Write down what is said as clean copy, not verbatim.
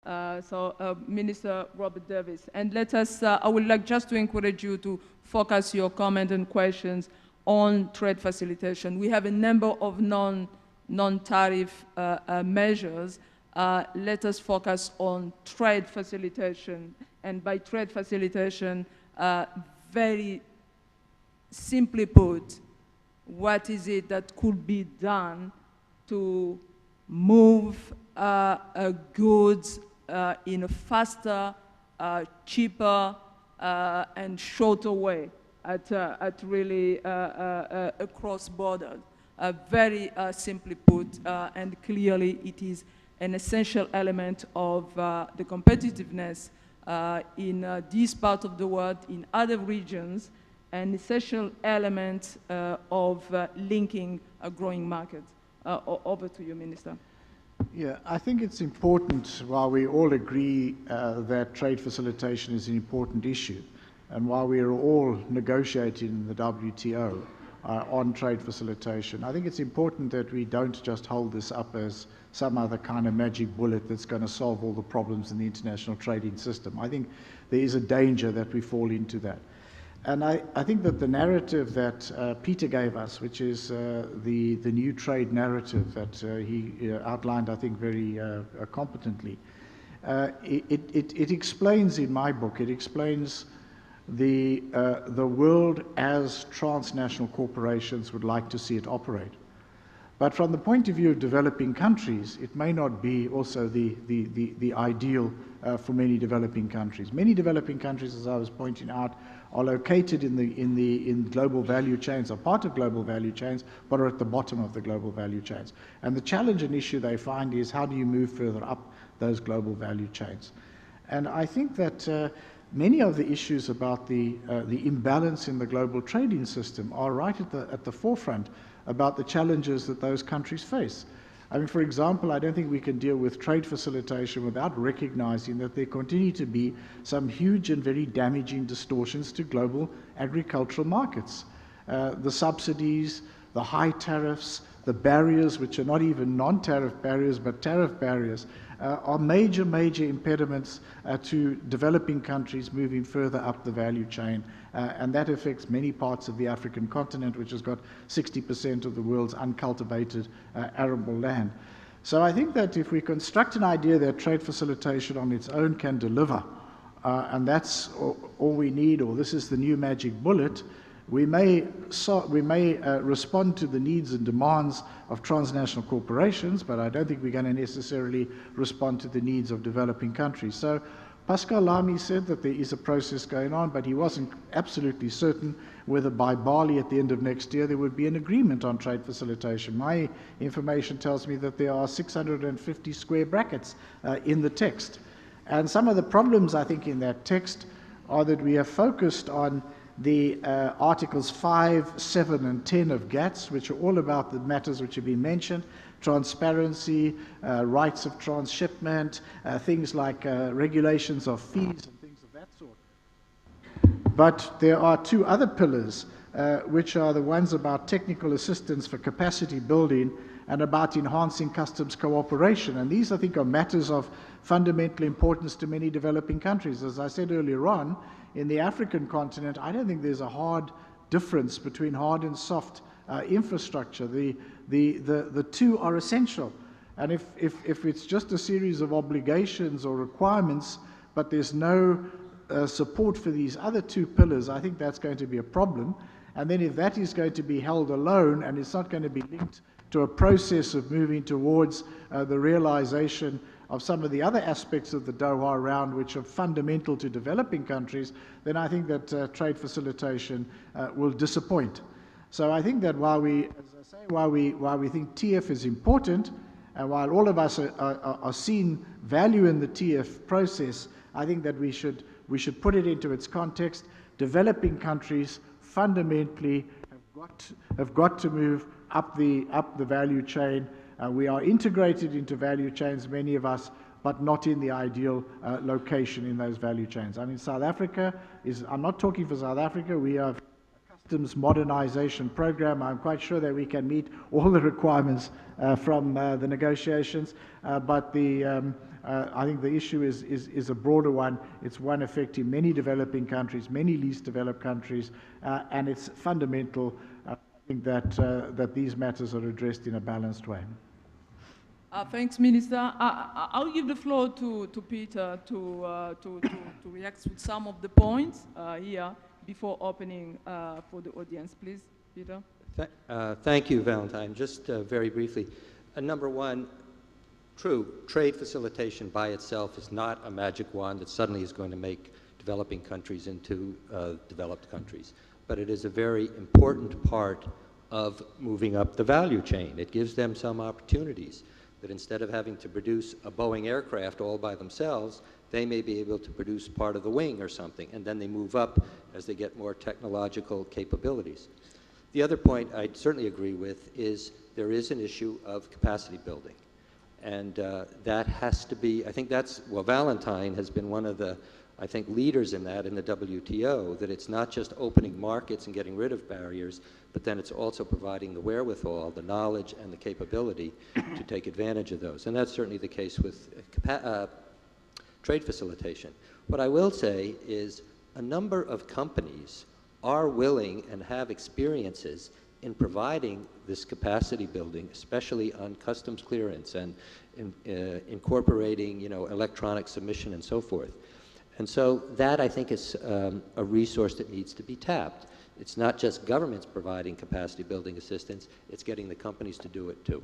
Minister Robert Davies. And let us, I would like just to encourage you to focus your comment and questions on trade facilitation. We have a number of non-tariff measures. Let us focus on trade facilitation. And by trade facilitation, very simply put, what is it that could be done to move goods in a faster, cheaper, and shorter way at really across borders. Very simply put, and clearly it is an essential element of the competitiveness in this part of the world, in other regions, an essential element of linking a growing market. Over to you, Minister. Yeah, I think it's important, while we all agree that trade facilitation is an important issue, and while we are all negotiating in the WTO on trade facilitation, I think it's important that we don't just hold this up as some other kind of magic bullet that's going to solve all the problems in the international trading system. I think there is a danger that we fall into that. And I think that the narrative that Peter gave us, which is the new trade narrative that he outlined, I think, very competently, it explains, in my book, it explains the world as transnational corporations would like to see it operate. But from the point of view of developing countries, it may not be also the ideal for many developing countries. Many developing countries, as I was pointing out, are located in global value chains, are part of global value chains, but are at the bottom of the global value chains. And the challenge and issue they find is how do you move further up those global value chains? And I think that many of the issues about the imbalance in the global trading system are right at the forefront about the challenges that those countries face. I mean, for example, I don't think we can deal with trade facilitation without recognizing that there continue to be some huge and very damaging distortions to global agricultural markets. The subsidies, the high tariffs, the barriers, which are not even non-tariff barriers, but tariff barriers, are major impediments to developing countries moving further up the value chain. And that affects many parts of the African continent, which has got 60% of the world's uncultivated arable land. So I think that if we construct an idea that trade facilitation on its own can deliver, and that's all we need, or this is the new magic bullet, we may respond to the needs and demands of transnational corporations, but I don't think we're going to necessarily respond to the needs of developing countries. So Pascal Lamy said that there is a process going on, but he wasn't absolutely certain whether by Bali at the end of next year there would be an agreement on trade facilitation. My information tells me that there are 650 square brackets in the text. And some of the problems, I think, in that text are that we have focused on the Articles 5, 7, and 10 of GATS, which are all about the matters which have been mentioned: transparency, rights of transshipment, things like regulations of fees and things of that sort. But there are two other pillars, which are the ones about technical assistance for capacity building and about enhancing customs cooperation. And these, I think, are matters of fundamental importance to many developing countries. As I said earlier on, in the African continent, I don't think there's a hard difference between hard and soft infrastructure. The two are essential. And if it's just a series of obligations or requirements, but there's no support for these other two pillars, I think that's going to be a problem. And then if that is going to be held alone and it's not going to be linked to a process of moving towards the realization of some of the other aspects of the Doha round which are fundamental to developing countries, then I think that trade facilitation will disappoint. So I think that while we, as I say, while we think TF is important, and while all of us are seeing value in the TF process, I think that we should put it into its context. Developing countries fundamentally have got to move up the value chain. We are integrated into value chains, many of us, but not in the ideal location in those value chains. I mean, South Africa is, I'm not talking for South Africa, we have a customs modernization program. I'm quite sure that we can meet all the requirements from the negotiations, but the I think the issue is a broader one. It's one affecting many developing countries, many least developed countries, and it's fundamental, I think, that these matters are addressed in a balanced way. Thanks, Minister. I'll give the floor to Peter to react with some of the points here before opening for the audience. Please, Peter. Thank you, Valentine. Just very briefly. Number one, true, trade facilitation by itself is not a magic wand that suddenly is going to make developing countries into developed countries. But it is a very important part of moving up the value chain. It gives them some opportunities that instead of having to produce a Boeing aircraft all by themselves, they may be able to produce part of the wing or something, and then they move up as they get more technological capabilities. The other point I certainly agree with is there is an issue of capacity building. And that has to be, I think that's, well, Valentine has been one of the, I think, leaders in that in the WTO, that it's not just opening markets and getting rid of barriers, but then it's also providing the wherewithal, the knowledge, and the capability to take advantage of those. And that's certainly the case with trade facilitation. What I will say is a number of companies are willing and have experiences in providing this capacity building, especially on customs clearance and incorporating, electronic submission and so forth. And so that, I think, is a resource that needs to be tapped. It's not just governments providing capacity building assistance, it's getting the companies to do it too.